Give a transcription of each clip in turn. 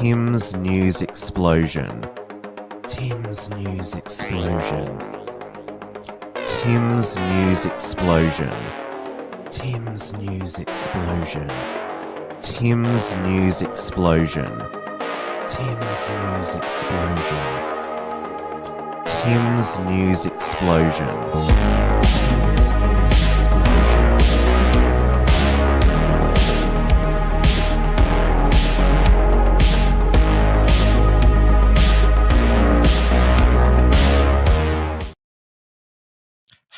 Tim's News Explosion. Tim's News Explosion. Tim's News Explosion. Tim's News Explosion. Tim's News Explosion. Tim's News Explosion. Tim's News Explosion. Tim's News Explosion.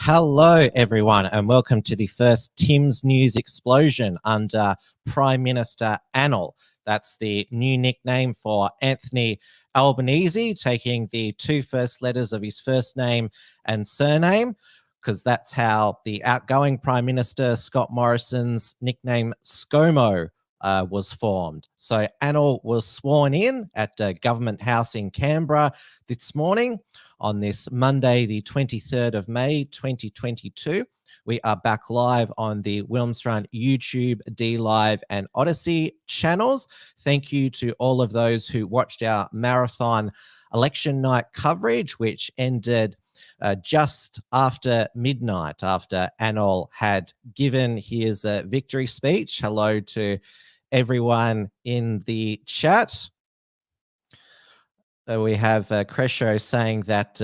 Hello, everyone, and welcome to the first Tim's News Explosion under Prime Minister AnAl. That's the new nickname for Anthony Albanese, taking the two first letters of his first name and surname, because that's how the outgoing Prime Minister, Scott Morrison's nickname ScoMo was formed. So AnAl was sworn in at Government House in Canberra this morning on this Monday, the 23rd of May, 2022. We are back live on the Wilmsfront YouTube, D-Live and Odyssey channels. Thank you to all of those who watched our marathon election night coverage, which ended just after midnight, after AnAl had given his victory speech. Hello to everyone in the chat. We have Crescio saying that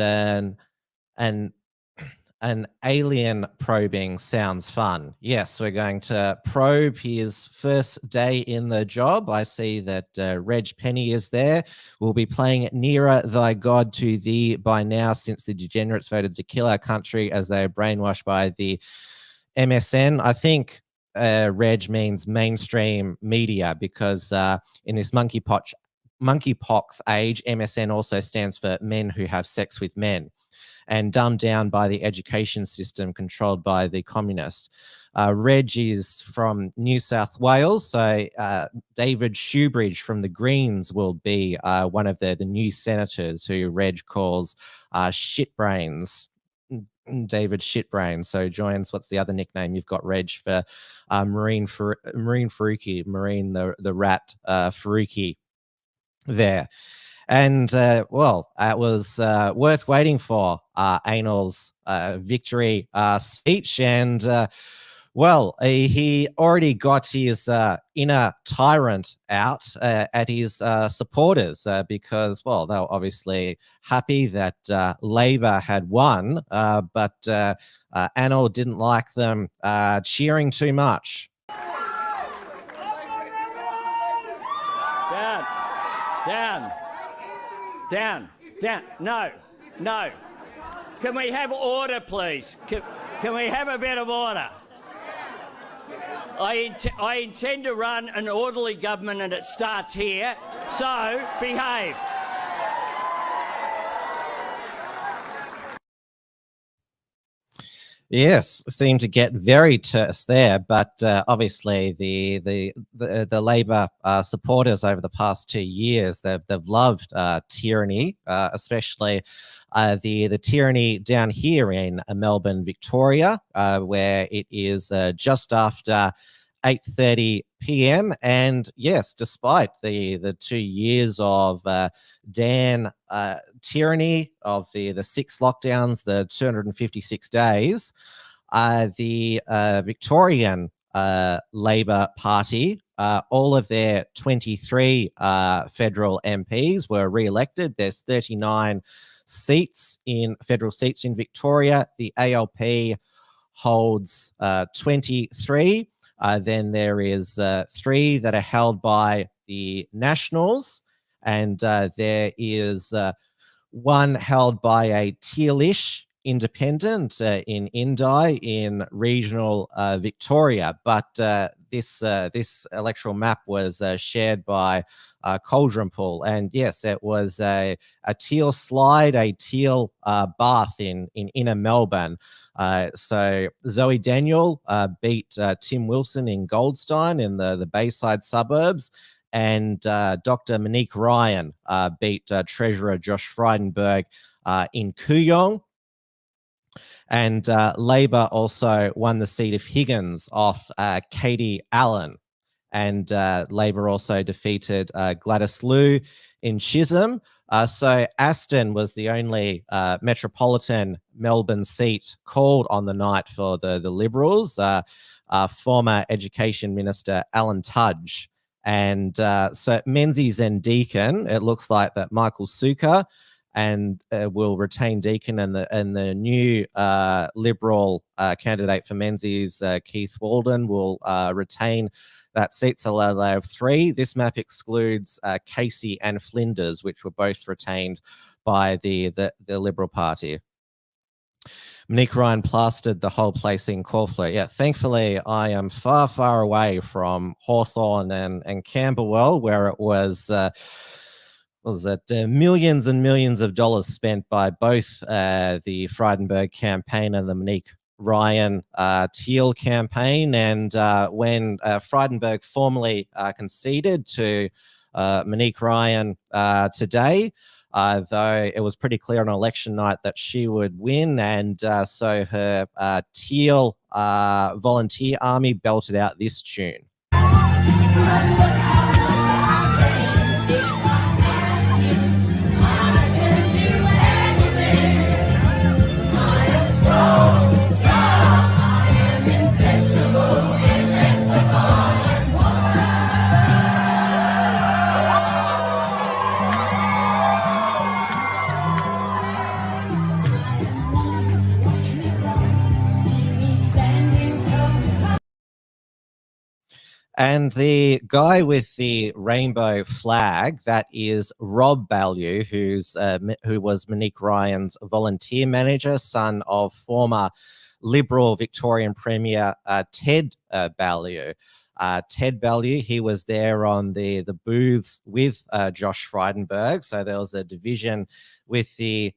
an alien probing sounds fun. Yes, we're going to probe his first day in the job. I see that Reg Penny is there. We'll be playing Nearer Thy God to Thee by now, since the degenerates voted to kill our country as they are brainwashed by the MSN. I think Reg means mainstream media, because in this monkeypox age, MSN also stands for men who have sex with men, and dumbed down by the education system controlled by the communists. Reg is from New South Wales, so David Shoebridge from the Greens will be one of the new senators who Reg calls shitbrains. David Shitbrain. So joins, what's the other nickname you've got, Reg, for Marine Faruqi, Marine the rat Faruqi there. And well, it was worth waiting for AnAl's victory speech. And well, he already got his inner tyrant out at his supporters because, well, they were obviously happy that Labor had won, but AnAl didn't like them cheering too much. Down. No. Can we have order, please? Can we have a bit of order? I intend to run an orderly government, and it starts here, so behave. Yes, seemed to get very terse there, but obviously the Labor supporters over the past 2 years, they've loved tyranny, especially the tyranny down here in Melbourne, Victoria, where it is just after 8:30 p.m. And yes, despite the 2 years of Dan tyranny, of the 6 lockdowns, the 256 days, the Victorian Labor Party, all of their 23 federal MPs were re-elected. There's 39 seats in federal seats in Victoria. The ALP holds 23. Then there is 3 that are held by the Nationals, and there is 1 held by a Tealish Independent in Indi in regional Victoria. But this electoral map was shared by Cauldron Pool, and yes, it was a Teal slide, a Teal bath in inner Melbourne. So Zoe Daniel beat Tim Wilson in Goldstein in the Bayside suburbs, and Dr. Monique Ryan beat Treasurer Josh Frydenberg in Kooyong. And Labor also won the seat of Higgins off Katie Allen. and Labor also defeated Gladys Liu in Chisholm. So Aston was the only Metropolitan Melbourne seat called on the night for the Liberals. Former Education Minister Alan Tudge. And so Menzies and Deakin, it looks like that Michael Sukkar and will retain Deakin, and the new Liberal candidate for Menzies, Keith Walden, will retain that seat. So they have 3. This map excludes Casey and Flinders, which were both retained by the Liberal Party. Monique Ryan plastered the whole place in Caulfield. Yeah, thankfully I am far, far away from Hawthorn and Camberwell, where it was millions and millions of dollars spent by both the Frydenberg campaign and the Monique Ryan Teal campaign. And when Frydenberg formally conceded to Monique Ryan today, though it was pretty clear on election night that she would win, and so her Teal volunteer army belted out this tune. And the guy with the rainbow flag, that is Rob Ballew, who was Monique Ryan's volunteer manager, son of former Liberal Victorian Premier Ted Ballew. Ted Ballew, he was there on the booths with Josh Frydenberg. So there was a division with the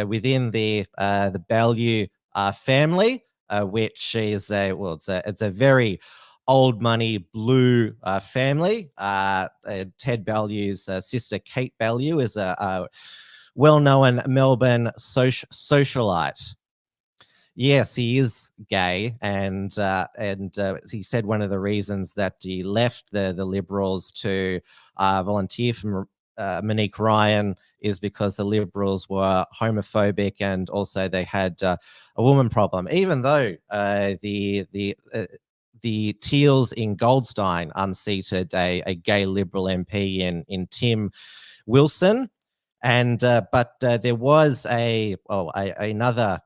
within the Ballew family, which is it's a very old money blue family. Ted Ballew's sister Kate Ballew is a well-known Melbourne socialite. Yes, he is gay, and he said one of the reasons that he left the Liberals to volunteer for Monique Ryan is because the Liberals were homophobic, and also they had a woman problem. Even though the Teals in Goldstein unseated a gay Liberal MP in Tim Wilson, and but there was another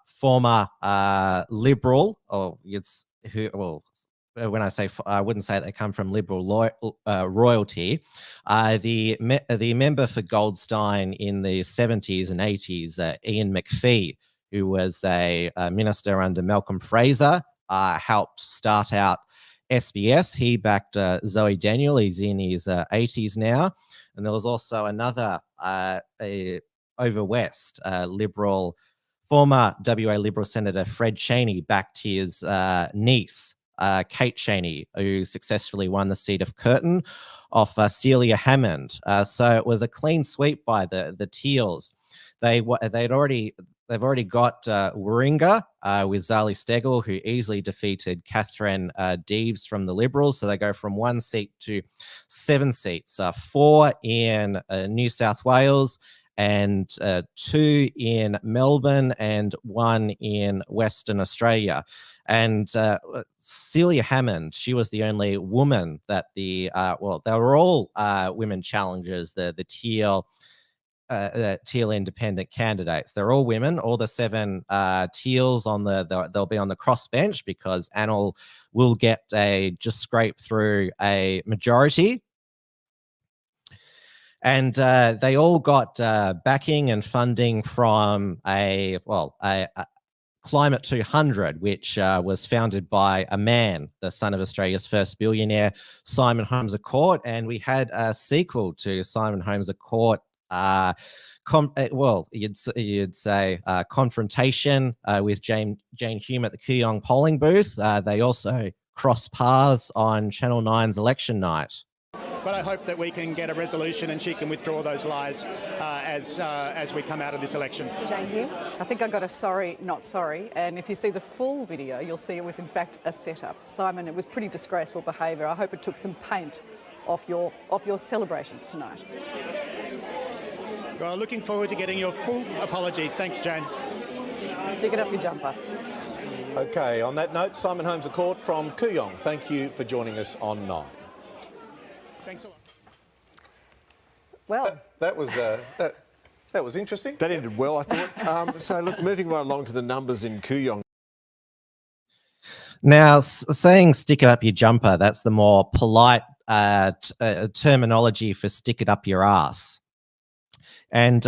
former Liberal, or when I say, I wouldn't say they come from Liberal royalty. The member for Goldstein in the 70s and 80s, Ian McPhee, who was a minister under Malcolm Fraser, helped start out SBS. He backed Zoe Daniel. He's in his 80s now. And there was also another over West Liberal, former WA Liberal Senator Fred Chaney backed his niece, Kate Chaney, who successfully won the seat of Curtin off Celia Hammond. So it was a clean sweep by the Teals. They've already got Warringah with Zali Steggall, who easily defeated Catherine Deeves from the Liberals. So they go from 1 seat to 7 seats, 4 in New South Wales, and 2 in Melbourne, and 1 in Western Australia. And Celia Hammond, she was the only woman that they were all women challengers, the Teal Independent candidates. They're all women. All the 7 Teals they'll be on the crossbench, because AnAl will just scrape through a majority. And they all got backing and funding from a Climate 200, which was founded by a man, the son of Australia's first billionaire, Simon Holmes a Court. And we had a sequel to Simon Holmes a Court, you'd say confrontation with Jane Hume at the Kooyong polling booth. They also crossed paths on Channel 9's election night. but I hope that we can get a resolution and she can withdraw those lies as we come out of this election. Jane Hume? I think I got a sorry, not sorry, and if you see the full video, you'll see it was in fact a setup. Simon, it was pretty disgraceful behaviour. I hope it took some paint off your celebrations tonight. Well, looking forward to getting your full apology. Thanks, Jane. Stick it up your jumper. OK, on that note, Simon Holmes, a court from Kooyong. Thank you for joining us on 9. Thanks a lot. Well, that was interesting. That ended well, I thought. So, look, moving right along to the numbers in Kooyong. Now, saying stick it up your jumper, that's the more polite terminology for stick it up your ass. And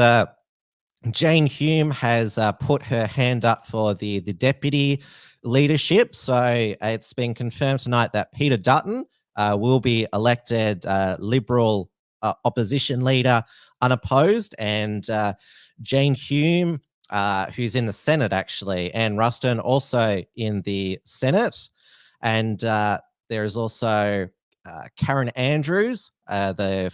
Jane Hume has put her hand up for the deputy leadership. So it's been confirmed tonight that Peter Dutton will be elected Liberal opposition leader unopposed. And Jane Hume, who's in the Senate, actually, and Ruston also in the Senate. And there is also Karen Andrews, the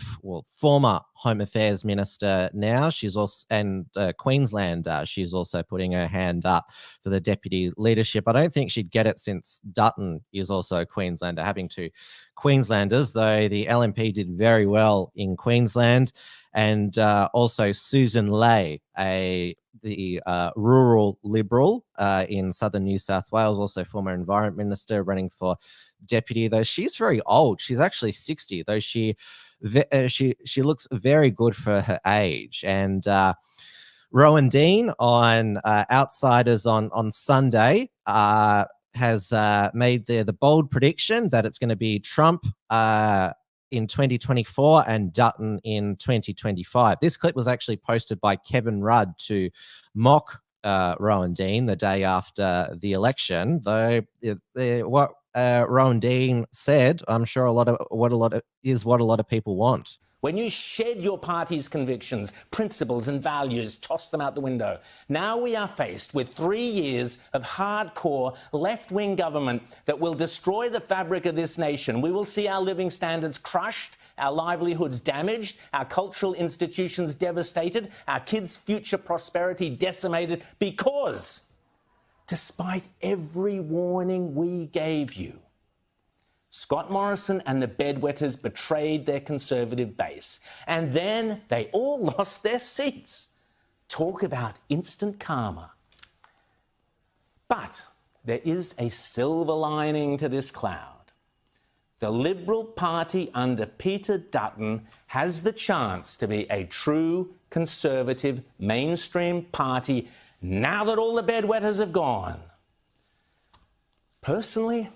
former Home Affairs Minister now. She's also, and Queensland, she's also putting her hand up for the deputy leadership. I don't think she'd get it since Dutton is also a Queenslander, having two Queenslanders, though the LNP did very well in Queensland. And also Susan Ley, the rural Liberal in southern New South Wales, also former Environment Minister, running for deputy, though she's very old. She's actually 60, though she looks very good for her age. And Rowan Dean on Outsiders on Sunday has made the bold prediction that it's going to be Trump in 2024 and Dutton in 2025. This clip was actually posted by Kevin Rudd to mock Rowan Dean the day after the election, though what Rowan Dean said, I'm sure what a lot of people want. When you shed your party's convictions, principles and values, toss them out the window. Now we are faced with 3 years of hardcore left-wing government that will destroy the fabric of this nation. We will see our living standards crushed, our livelihoods damaged, our cultural institutions devastated, our kids' future prosperity decimated because, despite every warning we gave you, Scott Morrison and the bedwetters betrayed their Conservative base, and then they all lost their seats. Talk about instant karma. But there is a silver lining to this cloud. The Liberal Party under Peter Dutton has the chance to be a true Conservative mainstream party now that all the bedwetters have gone. Personally,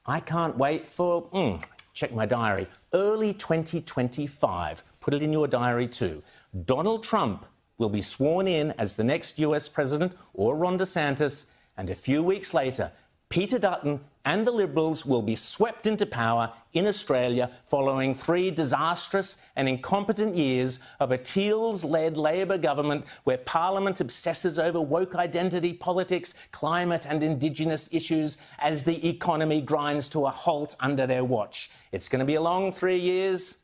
I can't wait for, check my diary, early 2025. Put it in your diary too. Donald Trump will be sworn in as the next US president, or Ron DeSantis, and a few weeks later, Peter Dutton and the Liberals will be swept into power in Australia following 3 disastrous and incompetent years of a Teals-led Labor government where Parliament obsesses over woke identity politics, climate and Indigenous issues as the economy grinds to a halt under their watch. It's going to be a long 3 years.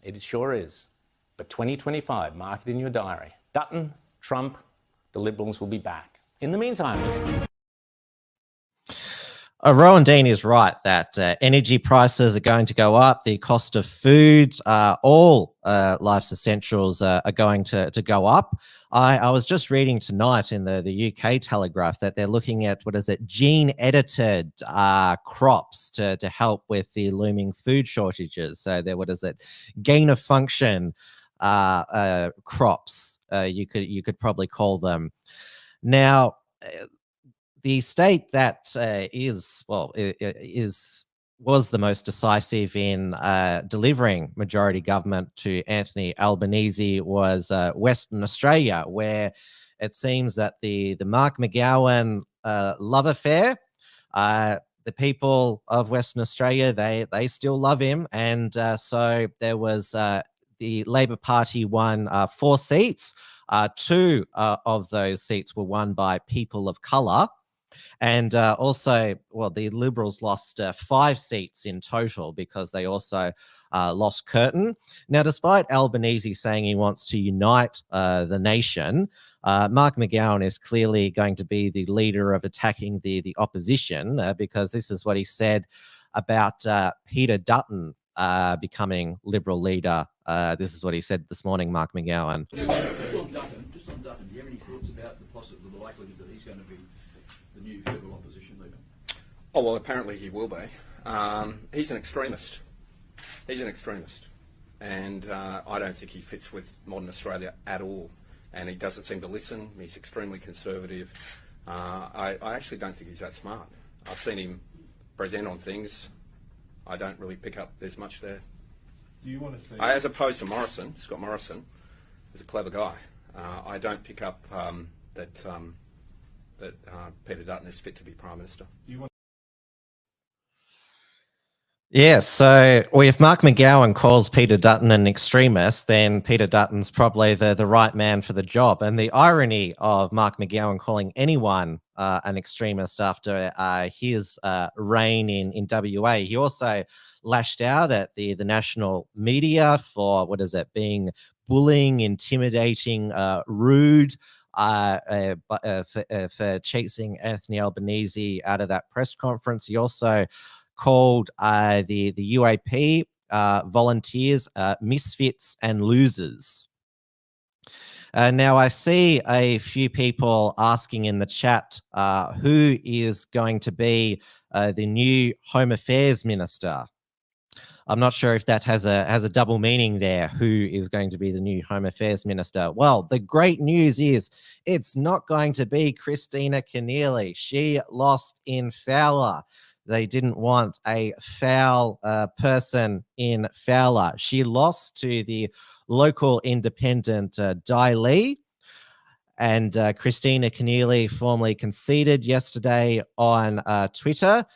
It sure is. But 2025, mark it in your diary. Dutton, Trump, the Liberals will be back. In the meantime, Rowan Dean is right that energy prices are going to go up. The cost of food, all life's essentials are going to go up. I was just reading tonight in the UK Telegraph that they're looking at, gene-edited crops to help with the looming food shortages. So they're, gain-of-function crops, you could probably call them. Now, the state that was the most decisive in delivering majority government to Anthony Albanese was Western Australia, where it seems that the Mark McGowan love affair, the people of Western Australia, they still love him, and so there was the Labor Party won 4 seats. 2 of those seats were won by people of colour. And also, well, the Liberals lost 5 seats in total because they also lost Curtin. Now, despite Albanese saying he wants to unite the nation, Mark McGowan is clearly going to be the leader of attacking the opposition because this is what he said about Peter Dutton becoming Liberal leader. This is what he said this morning, Mark McGowan. Just on Dutton, do you have any thoughts about the likelihood that he's going to be the new Liberal opposition leader? Oh, well, apparently he will be. He's an extremist. And I don't think he fits with modern Australia at all. And he doesn't seem to listen. He's extremely conservative. I actually don't think he's that smart. I've seen him present on things. I don't really pick up there's much there. Do you want to see... As opposed to Scott Morrison is a clever guy. I don't pick up that Peter Dutton is fit to be Prime Minister. Do you want... Yeah, so if Mark McGowan calls Peter Dutton an extremist, then Peter Dutton's probably the right man for the job. And the irony of Mark McGowan calling anyone an extremist after his reign in WA, he also lashed out at the national media for, being bullying, intimidating, rude, for chasing Anthony Albanese out of that press conference. He also called the UAP volunteers misfits and losers. Now, I see a few people asking in the chat who is going to be the new Home Affairs Minister. I'm not sure if that has a double meaning there. Who is going to be the new Home Affairs Minister? Well, the great news is it's not going to be Christina Keneally. She lost in Fowler. They didn't want a foul person in Fowler. She lost to the local independent Dai Lee. And Christina Keneally formally conceded yesterday on Twitter.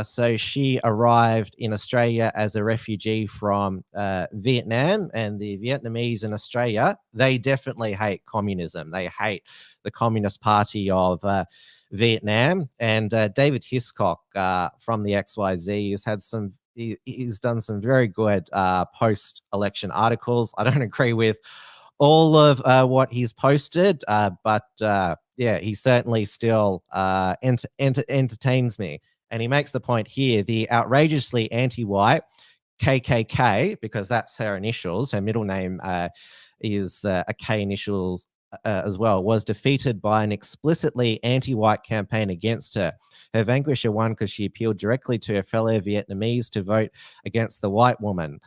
So she arrived in Australia as a refugee from Vietnam, and the Vietnamese in Australia, they definitely hate communism. They hate the Communist Party of Vietnam. And David Hiscock from the XYZ he's done some very good post-election articles. I don't agree with all of what he's posted, but yeah, he certainly still entertains me. And he makes the point here, the outrageously anti-white KKK, because that's her initials, her middle name is a K initial as well, was defeated by an explicitly anti-white campaign against her. Her vanquisher won because she appealed directly to her fellow Vietnamese to vote against the white woman.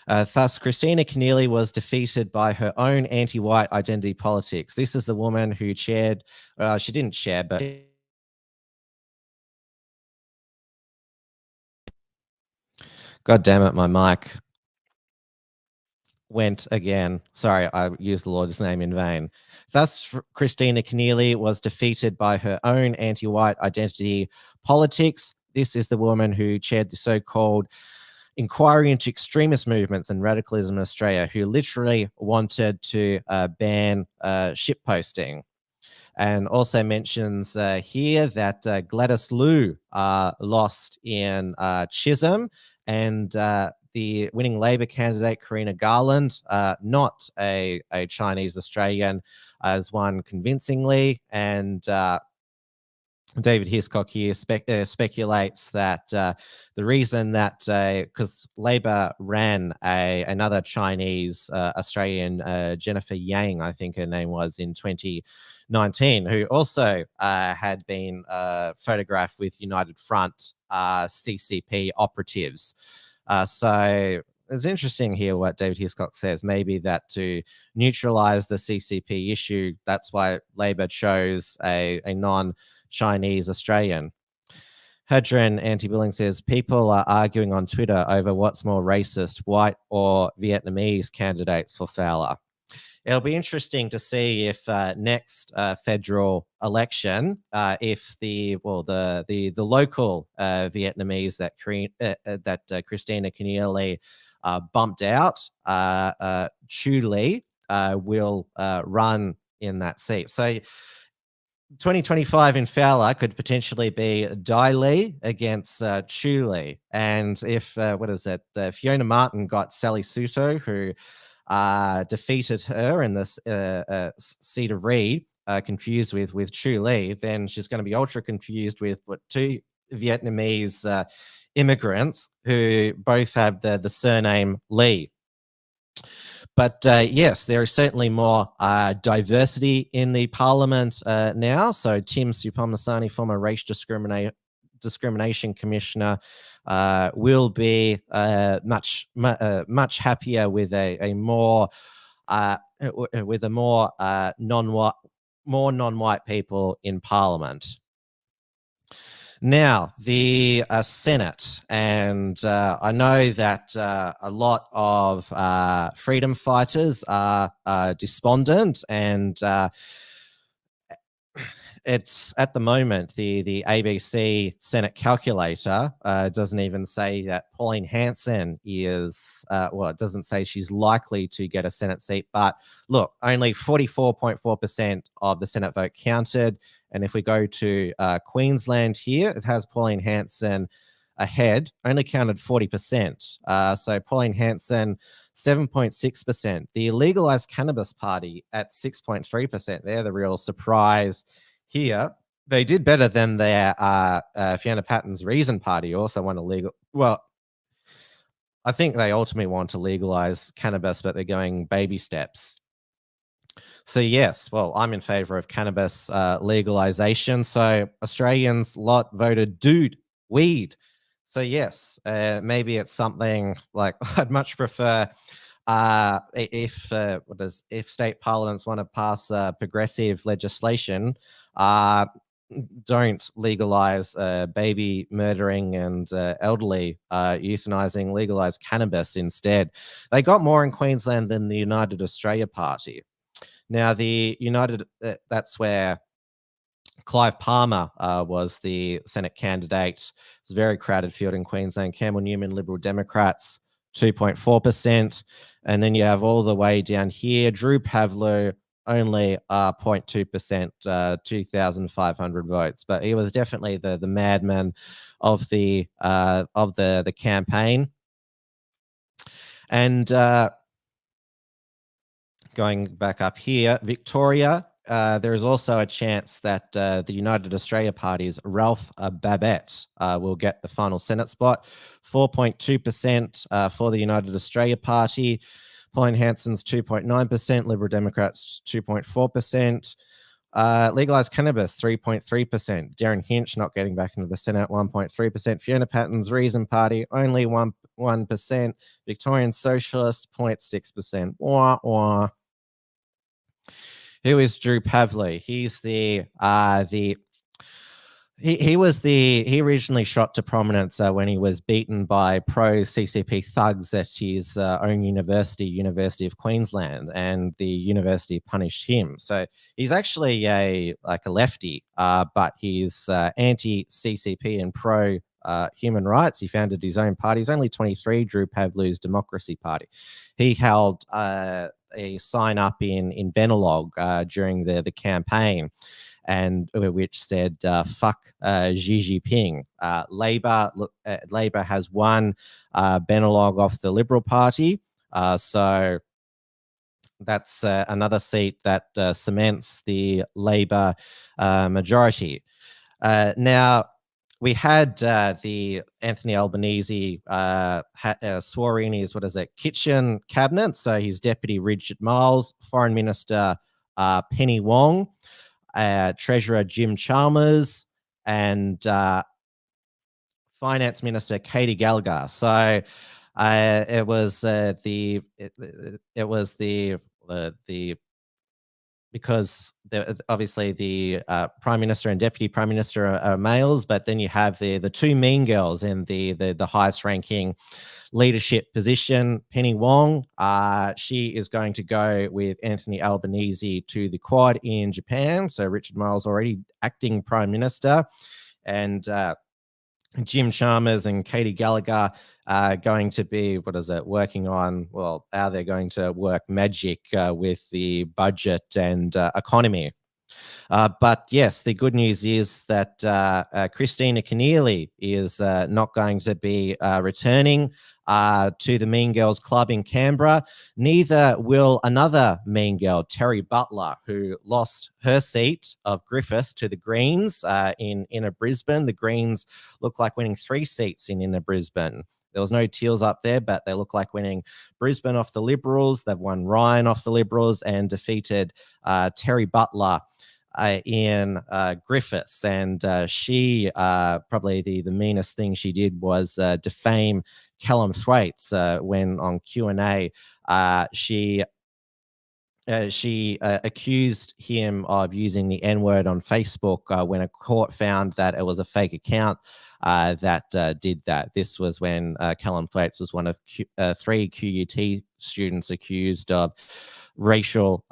Thus, Christina Keneally was defeated by her own anti-white identity politics. This is the woman who chaired, she didn't chair, but God damn it, my mic went again. Sorry, I used the Lord's name in vain. Thus, Christina Keneally was defeated by her own anti-white identity politics. This is the woman who chaired the so-called inquiry into extremist movements and radicalism in Australia, who literally wanted to ban shitposting. And also mentions here that Gladys Liu lost in Chisholm, and the winning Labor candidate, Karina Garland, not a Chinese Australian, has won convincingly. And David Hiscock here speculates that the reason that, because Labor ran another Chinese Australian, Jennifer Yang, I think her name was, in 2019, who also had been photographed with United Front CCP operatives. So it's interesting here what David Hiscock says, maybe that to neutralize the CCP issue, that's why Labor chose a non-Chinese Australian. Hadron Anti-Billing says, people are arguing on Twitter over what's more racist, white or Vietnamese candidates for Fowler. It'll be interesting to see if next federal election, if the local Vietnamese that Christina Keneally bumped out, Chu Lee will run in that seat. So 2025 in Fowler could potentially be Dai Lee against Chu Lee. And if, Fiona Martin got Sally Suto, who defeated her in this seat of Reed, confused with Chu Lee, then she's going to be ultra confused with two Vietnamese immigrants who both have the surname Lee. But yes, there is certainly more diversity in the parliament now. So Tim Supamasani, former race discrimination commissioner, will be much happier with a more non-white people in parliament. Now, the Senate, and I know that a lot of freedom fighters are despondent, and it's at the moment the ABC Senate calculator doesn't even say that Pauline Hanson is, it doesn't say she's likely to get a Senate seat, but look, only 44.4% of the Senate vote counted. And if we go to Queensland here, it has Pauline Hanson ahead, only counted 40%. So Pauline Hanson, 7.6%. The Legalised Cannabis Party at 6.3%. They're the real surprise here. They did better than their Fiona Patton's Reason Party, also want to legal. Well, I think they ultimately want to legalise cannabis, but they're going baby steps. So yes, well, I'm in favour of cannabis legalisation. So Australians lot voted dude, weed. So yes, maybe it's something like I'd much prefer if state parliaments want to pass progressive legislation, don't legalise baby murdering and elderly euthanizing, legalise cannabis instead. They got more in Queensland than the United Australia Party. Now, the United, that's where Clive Palmer was the Senate candidate. It's a very crowded field in Queensland. Campbell Newman, Liberal Democrats, 2.4%. And then you have all the way down here, Drew Pavlou, only 0.2%, 2,500 votes. But he was definitely the madman of the campaign. And going back up here, Victoria, there is also a chance that the United Australia Party's Ralph Babette will get the final Senate spot. 4.2% for the United Australia Party. Pauline Hanson's 2.9%. Liberal Democrats 2.4%. Legalised cannabis 3.3%. Darren Hinch not getting back into the Senate 1.3%. Fiona Patton's Reason Party only 1%. Victorian Socialist 0.6%. Wah wah. Who is Drew Pavlou? He's he originally shot to prominence when he was beaten by pro-CCP thugs at his own University of Queensland, and the university punished him. So he's actually a lefty, but he's anti-CCP and pro human rights. He founded his own party. He's only 23, Drew Pavlou's Democracy Party. He held a sign up in Benelog during the campaign, and which said "fuck Xi Jinping." Labor has won Benelog off the Liberal Party, so that's another seat that cements the Labor majority. Now, we had the Anthony Albanese swore in his, kitchen cabinet. So his deputy, Richard Miles, Foreign Minister Penny Wong, Treasurer Jim Chalmers, and Finance Minister Katie Gallagher. So it was because obviously the Prime Minister and Deputy Prime Minister are males, but then you have the two mean girls in the highest ranking leadership position. Penny Wong, she is going to go with Anthony Albanese to the Quad in Japan. So Richard Miles already acting Prime Minister, and Jim Chalmers and Katie Gallagher are going to be, working on, how they're going to work magic with the budget and economy. But yes, the good news is that Christina Keneally is not going to be returning to the Mean Girls Club in Canberra. Neither will another Mean Girl, Terry Butler, who lost her seat of Griffith to the Greens in Inner Brisbane. The Greens look like winning 3 seats in Inner Brisbane. There was no Teals up there, but they look like winning Brisbane off the Liberals. They've won Ryan off the Liberals and defeated Terry Butler in Griffiths, and she probably the meanest thing she did was defame Callum Thwaites when on Q&A she accused him of using the N-word on Facebook when a court found that it was a fake account that did that. This was when Callum Thwaites was one of 3 QUT students accused of racial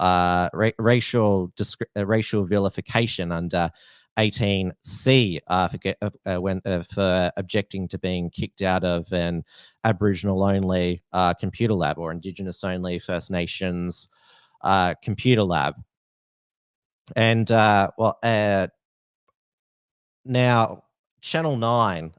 vilification under 18C for objecting to being kicked out of an Aboriginal-only computer lab or Indigenous-only First Nations computer lab. And now Channel 9,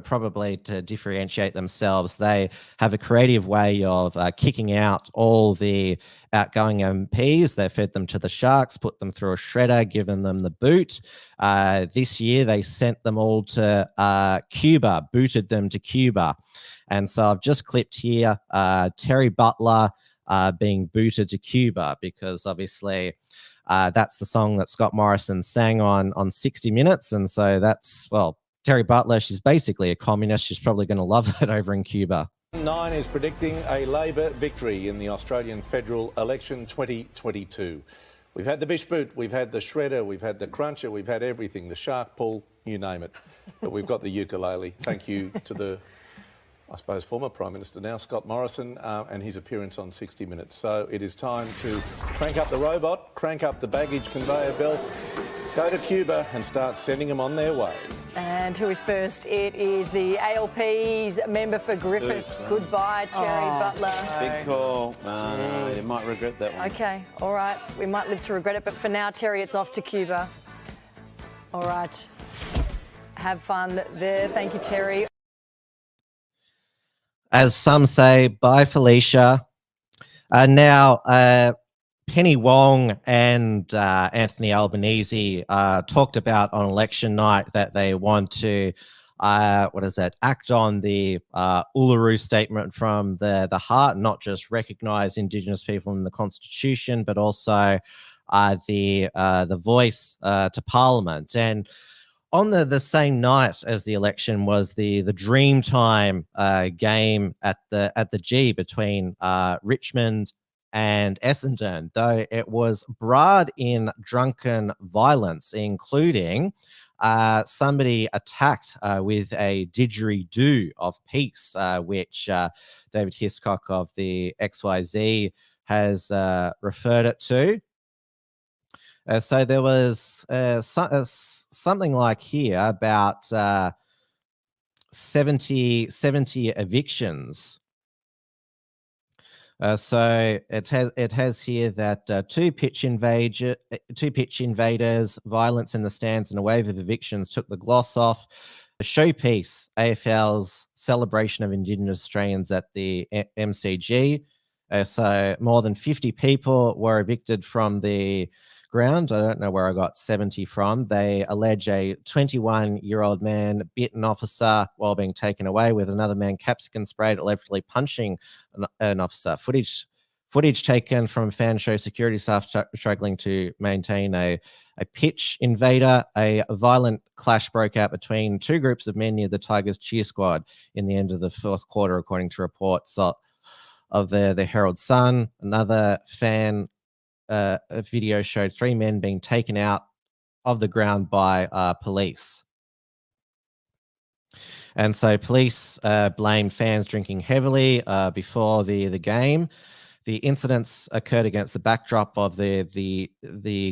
probably to differentiate themselves, they have a creative way of kicking out all the outgoing MPs. They fed them to the Sharks, put them through a shredder, given them the boot. This year, they sent them all to Cuba, booted them to Cuba. And so I've just clipped here Terry Butler being booted to Cuba, because obviously that's the song that Scott Morrison sang on 60 Minutes. And so that's, well, Terry Butler, she's basically a communist. She's probably going to love it over in Cuba. 9 is predicting a Labor victory in the Australian federal election 2022. We've had the bish boot, we've had the shredder, we've had the cruncher, we've had everything, the shark pull, you name it. But we've got the ukulele. Thank you to the, I suppose, former Prime Minister now, Scott Morrison, and his appearance on 60 Minutes. So it is time to crank up the robot, crank up the baggage conveyor belt, go to Cuba and start sending them on their way. And who is first? It is the ALP's member for Griffith. Goodbye, Terry Butler. Big call. No, you might regret that one. Okay, all right. We might live to regret it, but for now, Terry, it's off to Cuba. All right. Have fun there. Thank you, Terry. As some say, bye, Felicia. Now, Penny Wong and Anthony Albanese talked about on election night that they want to, act on the Uluru Statement from the heart, not just recognise Indigenous people in the Constitution, but also the voice to Parliament. And on the same night as the election was the Dreamtime game at the G between Richmond and Essendon, though it was brad in drunken violence, including somebody attacked with a didgeridoo of peace, which David Hiscock of the XYZ has referred it to. So there was something like here about 70 evictions. So it has here that two pitch invaders, violence in the stands, and a wave of evictions took the gloss off the showpiece, AFL's celebration of Indigenous Australians at the MCG. So more than 50 people were evicted from the ground. I don't know where I got 70 from. They allege a 21-year-old man bit an officer while being taken away, with another man capsicum sprayed, allegedly punching an officer. Footage taken from fan show security staff struggling to maintain a pitch invader. A violent clash broke out between two groups of men near the Tigers cheer squad in the end of the fourth quarter, according to reports of the Herald Sun. Another fan a video showed three men being taken out of the ground by police. And so police blamed fans drinking heavily before the game. The incidents occurred against the backdrop of the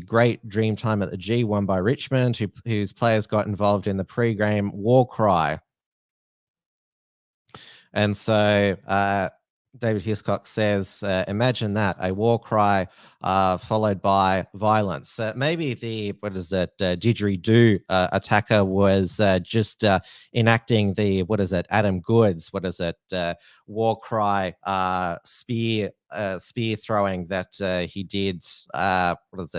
great Dreamtime at the G won by Richmond, whose players got involved in the pre-game war cry. And so David Hiscock says, imagine that, a war cry followed by violence. Maybe the, didgeridoo attacker was just enacting the, Adam Goods, war cry spear throwing that he did, how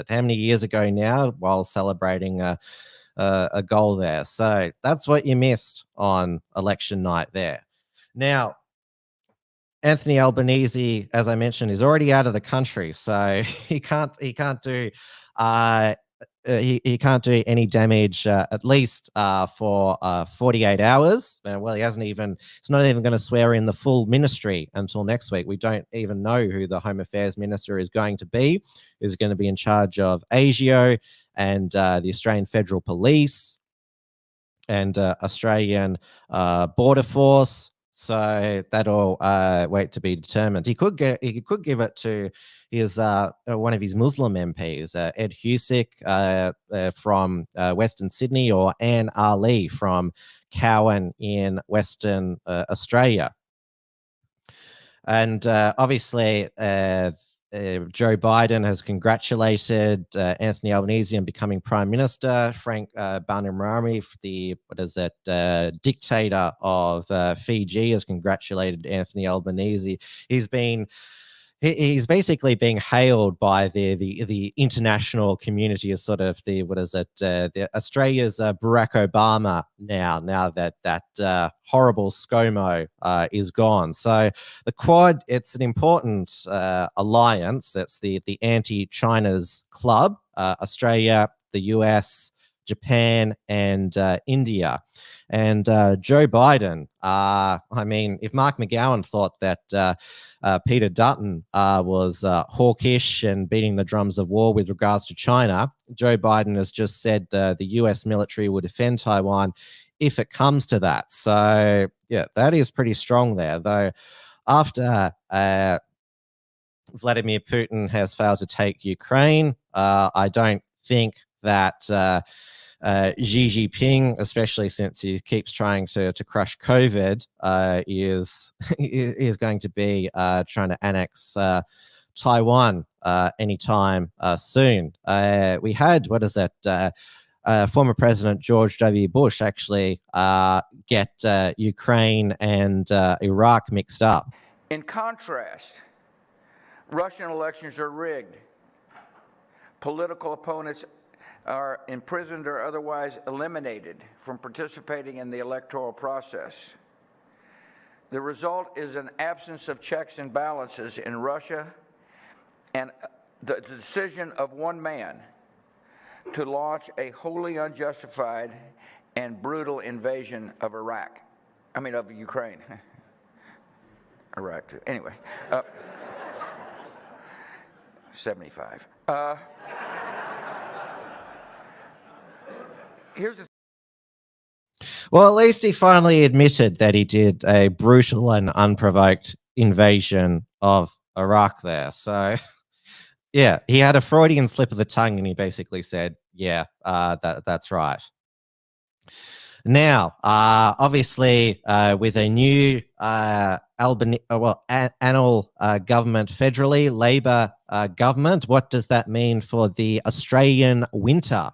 many years ago now, while celebrating a goal there. So that's what you missed on election night there. Now, Anthony Albanese, as I mentioned, is already out of the country, so he can't do he can't do any damage at least for 48 hours. Well, he's not even going to swear in the full ministry until next week. We don't even know who the Home Affairs Minister is going to be. Who's going to be in charge of ASIO and the Australian Federal Police and Australian Border Force. So that'll wait to be determined. He could give it to his one of his Muslim MPs, Ed Husick from Western Sydney, or AnAl from Cowan in Western Australia. And obviously, Joe Biden has congratulated Anthony Albanese on becoming Prime Minister. Frank Bainimarama, the dictator of Fiji, has congratulated Anthony Albanese. He's basically being hailed by the international community as sort of the Australia's Barack Obama now that horrible ScoMo is gone. So the Quad, it's an important alliance. It's the anti-China's club, Australia, the US, Japan, and India. And Joe Biden, if Mark McGowan thought that Peter Dutton was hawkish and beating the drums of war with regards to China, Joe Biden has just said the US military will defend Taiwan if it comes to that. So, yeah, that is pretty strong there. Though after Vladimir Putin has failed to take Ukraine, I don't think that Xi Jinping, especially since he keeps trying to crush COVID, is going to be trying to annex Taiwan anytime soon. We had, former President George W. Bush actually get Ukraine and Iraq mixed up. In contrast, Russian elections are rigged. Political opponents are imprisoned or otherwise eliminated from participating in the electoral process. The result is an absence of checks and balances in Russia and the decision of one man to launch a wholly unjustified and brutal invasion of of Ukraine. Iraq, anyway. 75. Well, at least he finally admitted that he did a brutal and unprovoked invasion of Iraq there. So, yeah, he had a Freudian slip of the tongue and he basically said, yeah, that's right. Now, obviously, with a new AnAl government federally, Labor government, what does that mean for the Australian winter?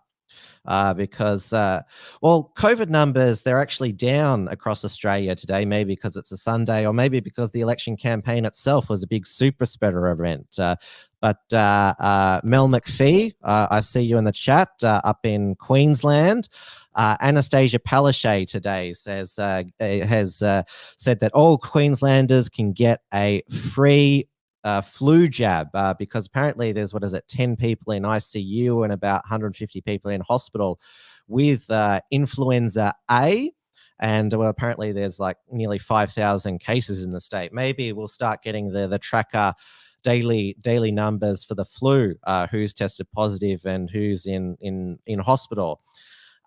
Because COVID numbers, they're actually down across Australia today, maybe because it's a Sunday or maybe because the election campaign itself was a big super spreader event. But Mel McPhee, I see you in the chat up in Queensland. Anastasia Palaszczuk today has said that all Queenslanders can get a free flu jab because apparently there's 10 people in ICU and about 150 people in hospital with influenza A, and apparently there's nearly 5,000 cases in the state. Maybe we'll start getting the tracker daily numbers for the flu, who's tested positive and who's in hospital.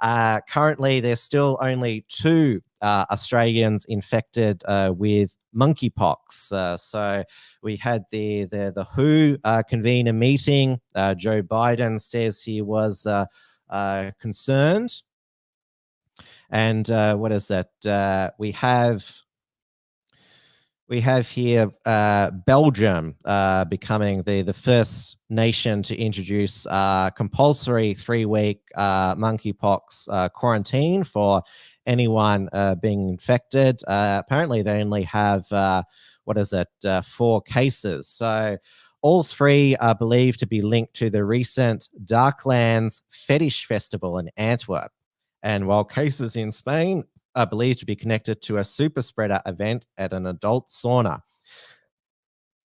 Currently, there's still only 2 Australians infected with monkeypox. So we had the WHO convene a meeting. Joe Biden says he was concerned. And we have We have here Belgium becoming the first nation to introduce compulsory 3-week monkeypox quarantine for anyone being infected. Apparently, they only have, 4 cases. So all 3 are believed to be linked to the recent Darklands Fetish Festival in Antwerp. And while cases in Spain are believed to be connected to a super spreader event at an adult sauna.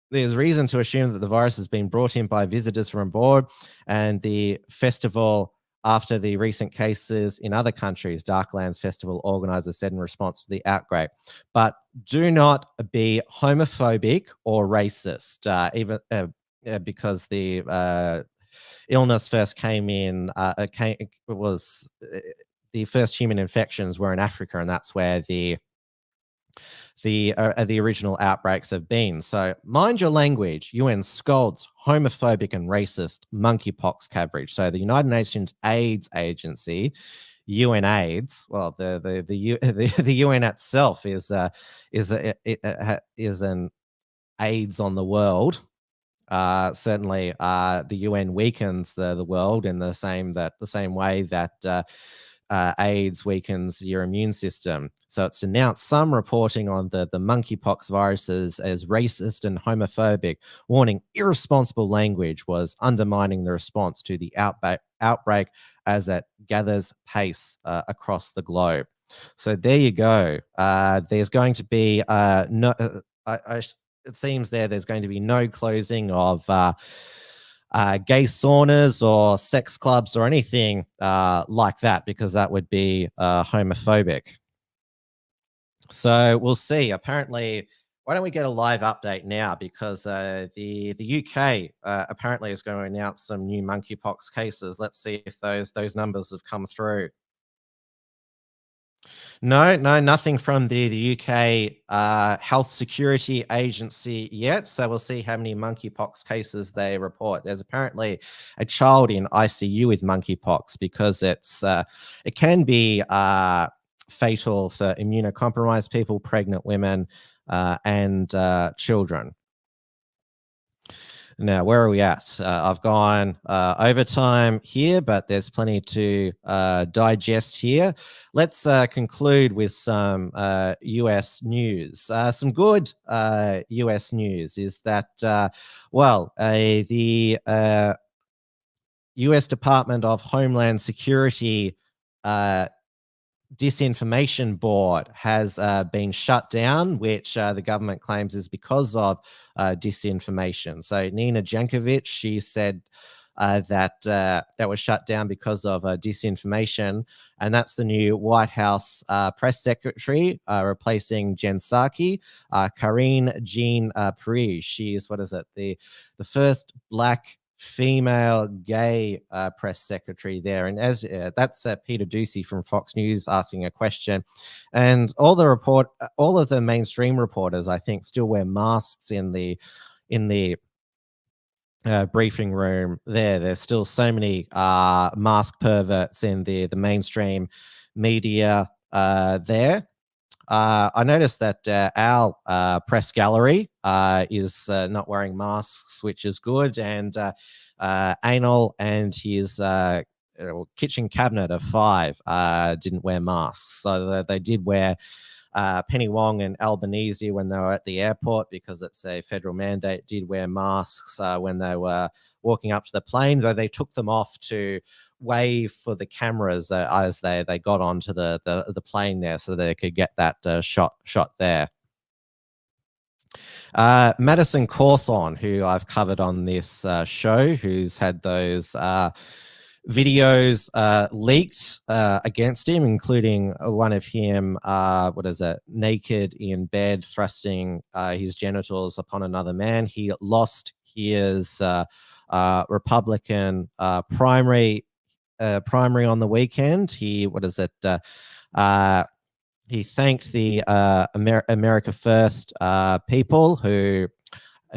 There's reason to assume that the virus has been brought in by visitors from abroad, and the festival, after the recent cases in other countries, Darklands Festival organizers said in response to the outbreak. But do not be homophobic or racist, because the illness first came in, the first human infections were in Africa, and that's where the original outbreaks have been. So mind your language. UN scolds homophobic and racist monkeypox coverage. So the United Nations AIDS Agency, UNAIDS, well, the UN itself is an AIDS on the world. Certainly, the UN weakens the world in the same way that AIDS weakens your immune system. So it's announced some reporting on the monkeypox viruses as racist and homophobic, warning irresponsible language was undermining the response to the outbreak as it gathers pace across the globe. So there you go. There's going to be it seems there's going to be no closing of gay saunas or sex clubs or anything like that, because that would be homophobic. So we'll see. Apparently, why don't we get a live update now? Because the UK apparently is going to announce some new monkeypox cases. Let's see if those numbers have come through. No, nothing from the UK Health Security Agency yet. So we'll see how many monkeypox cases they report. There's apparently a child in ICU with monkeypox because it can be fatal for immunocompromised people, pregnant women, and children. Now, where are we at? I've gone overtime here, but there's plenty to digest here. Let's conclude with some US news. Some good US news is that, the US Department of Homeland Security Disinformation Board has been shut down, which the government claims is because of disinformation. So Nina Jankovic, she said that was shut down because of disinformation, and that's the new White House press secretary replacing Jen Psaki, Karine Jean-Pierre. She is the first Black female gay press secretary there, and as that's Peter Ducey from Fox News asking a question, and all of the mainstream reporters, I think, still wear masks in the briefing room. There's still so many mask perverts in the mainstream media there. I noticed that our press gallery is not wearing masks, which is good, and AnAl and his kitchen cabinet of 5 didn't wear masks. So they did wear Penny Wong and Albanese when they were at the airport, because it's a federal mandate, did wear masks when they were walking up to the plane, though they took them off to wave for the cameras as they got onto the plane there, so they could get that shot there. Madison Cawthorn, who I've covered on this show, who's had those videos leaked against him, including one of him, naked in bed, thrusting his genitals upon another man. He lost his Republican primary on the weekend. He thanked the America First people who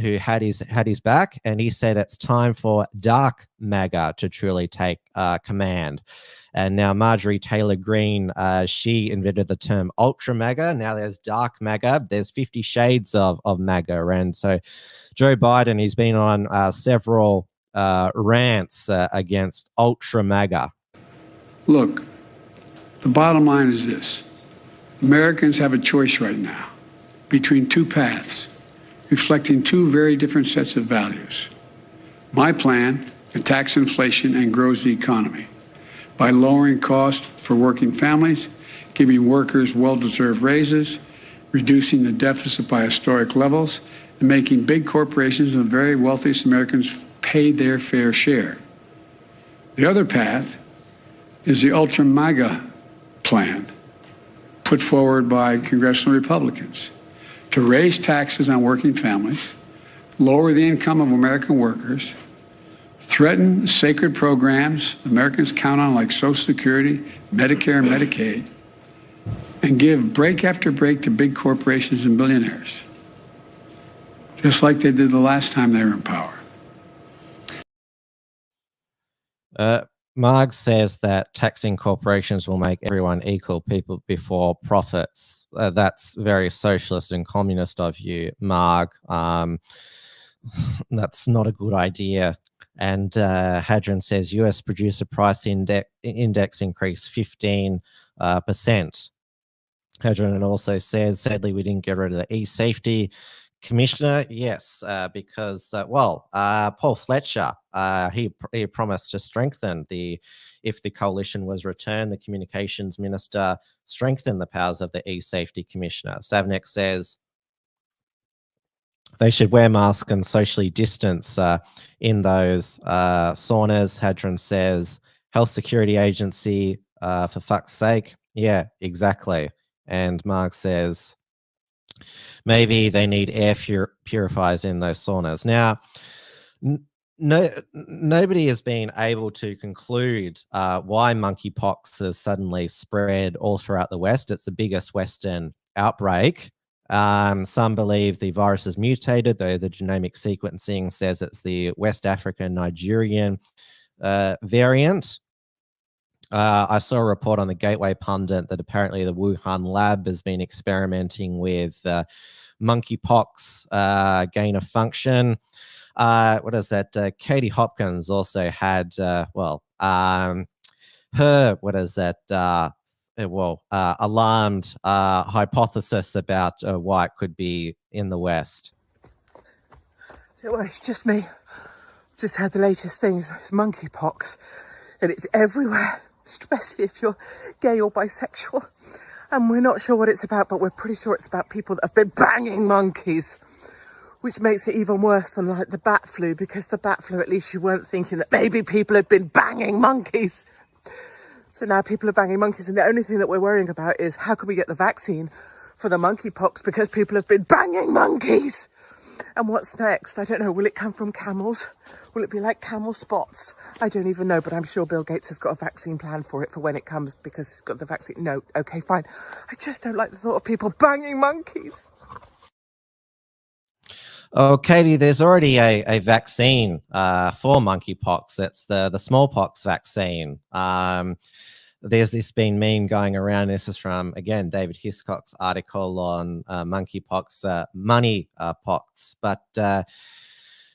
who had his back, and he said it's time for dark MAGA to truly take command. And now Marjorie Taylor Greene, she invented the term ultra MAGA. Now there's dark MAGA. There's 50 shades of MAGA. And so Joe Biden, he's been on several rants against ultra MAGA. Look, the bottom line is this. Americans have a choice right now between two paths, reflecting two very different sets of values. My plan attacks inflation and grows the economy by lowering costs for working families, giving workers well-deserved raises, reducing the deficit by historic levels, and making big corporations and the very wealthiest Americans pay their fair share. The other path is the ultra MAGA plan put forward by congressional Republicans to raise taxes on working families, lower the income of American workers, threaten sacred programs Americans count on like Social Security, Medicare, and Medicaid, and give break after break to big corporations and billionaires, just like they did the last time they were in power. Marg says that taxing corporations will make everyone equal, people before profits. That's very socialist and communist of you, Marg. That's not a good idea. And Hadron says US producer price index increased 15%. Hadron also says, sadly, we didn't get rid of the e-safety commissioner. Yes, because, Paul Fletcher, he promised to strengthen if the coalition was returned, the communications minister strengthen the powers of the e-safety commissioner. Savnik says they should wear masks and socially distance in those saunas. Hadron says health security agency, for fuck's sake. Yeah, exactly. And Mark says maybe they need air purifiers in those saunas. Now, nobody has been able to conclude why monkeypox has suddenly spread all throughout the West. It's the biggest Western outbreak. Some believe the virus is mutated, though the genomic sequencing says it's the West African Nigerian variant. I saw a report on the Gateway Pundit that apparently the Wuhan lab has been experimenting with monkeypox gain of function. What is that? Katie Hopkins also had, alarmed hypothesis about why it could be in the West. Don't worry, it's just me. Just had the latest things. It's monkeypox, and it's everywhere, especially if you're gay or bisexual. And we're not sure what it's about, but we're pretty sure it's about people that have been banging monkeys, which makes it even worse than like the bat flu, because the bat flu, at least you weren't thinking that maybe people had been banging monkeys. So now people are banging monkeys, and the only thing that we're worrying about is how can we get the vaccine for the monkeypox, because people have been banging monkeys. And what's next? I don't know. Will it come from camels? Will it be like camel spots? I don't even know, but I'm sure Bill Gates has got a vaccine plan for it for when it comes, because he's got the vaccine. No, okay, fine. I just don't like the thought of people banging monkeys. Oh, Katie, there's already a vaccine for monkeypox. It's the smallpox vaccine. There's this been meme going around. This is from, again, David Hiscock's article on monkeypox, moneypox. But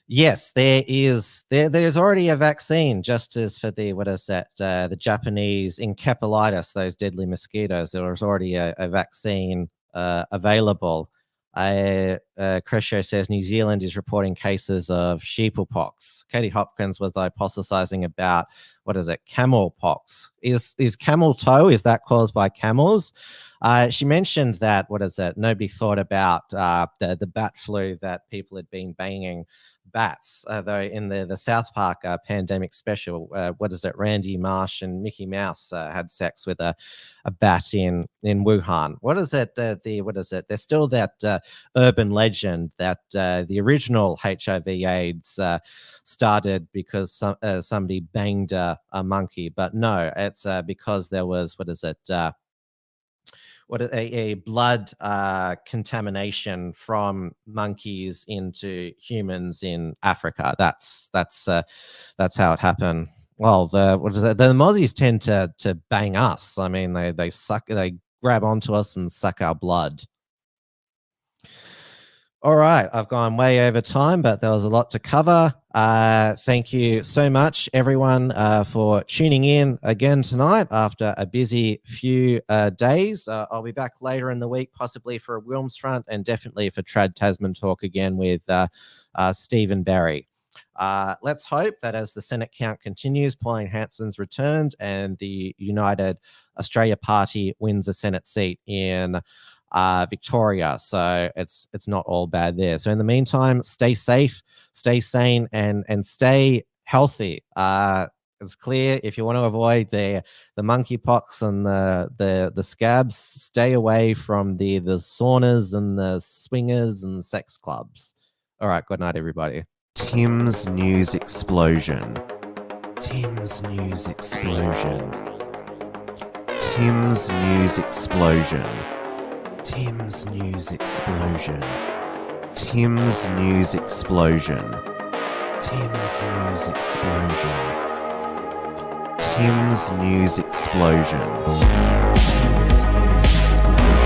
yes, there's already a vaccine, just as for the Japanese encephalitis, those deadly mosquitoes. There was already a vaccine available. Crescio says New Zealand is reporting cases of sheeplepox. Katie Hopkins was hypothesizing about camel pox. Is camel toe, is that caused by camels? She mentioned that nobody thought about the bat flu, that people had been banging bats, though in the South Park pandemic special, Randy Marsh and Mickey Mouse had sex with a bat in Wuhan. There's still that urban legend that the original HIV/AIDS started because somebody banged a monkey, but no, it's because there was a blood contamination from monkeys into humans in Africa. That's how it happened. Well, the Mozzies tend to bang us. I mean, they grab onto us and suck our blood. All right, I've gone way over time, but there was a lot to cover. Thank you so much, everyone, for tuning in again tonight after a busy few days. I'll be back later in the week, possibly for a Wilms front and definitely for Trad Tasman talk again with Stephen Barry. Let's hope that as the Senate count continues, Pauline Hanson's returned and the United Australia Party wins a Senate seat in Victoria, so it's not all bad there. So in the meantime, stay safe, stay sane, and stay healthy. It's clear if you want to avoid the monkeypox and the scabs, stay away from the saunas and the swingers and sex clubs. All right, good night, everybody. Tim's News Explosion. Tim's News Explosion. Tim's News Explosion. Tim's News Explosion. Tim's News Explosion. Tim's News Explosion. Tim's News Explosion. Tim's News Explosion.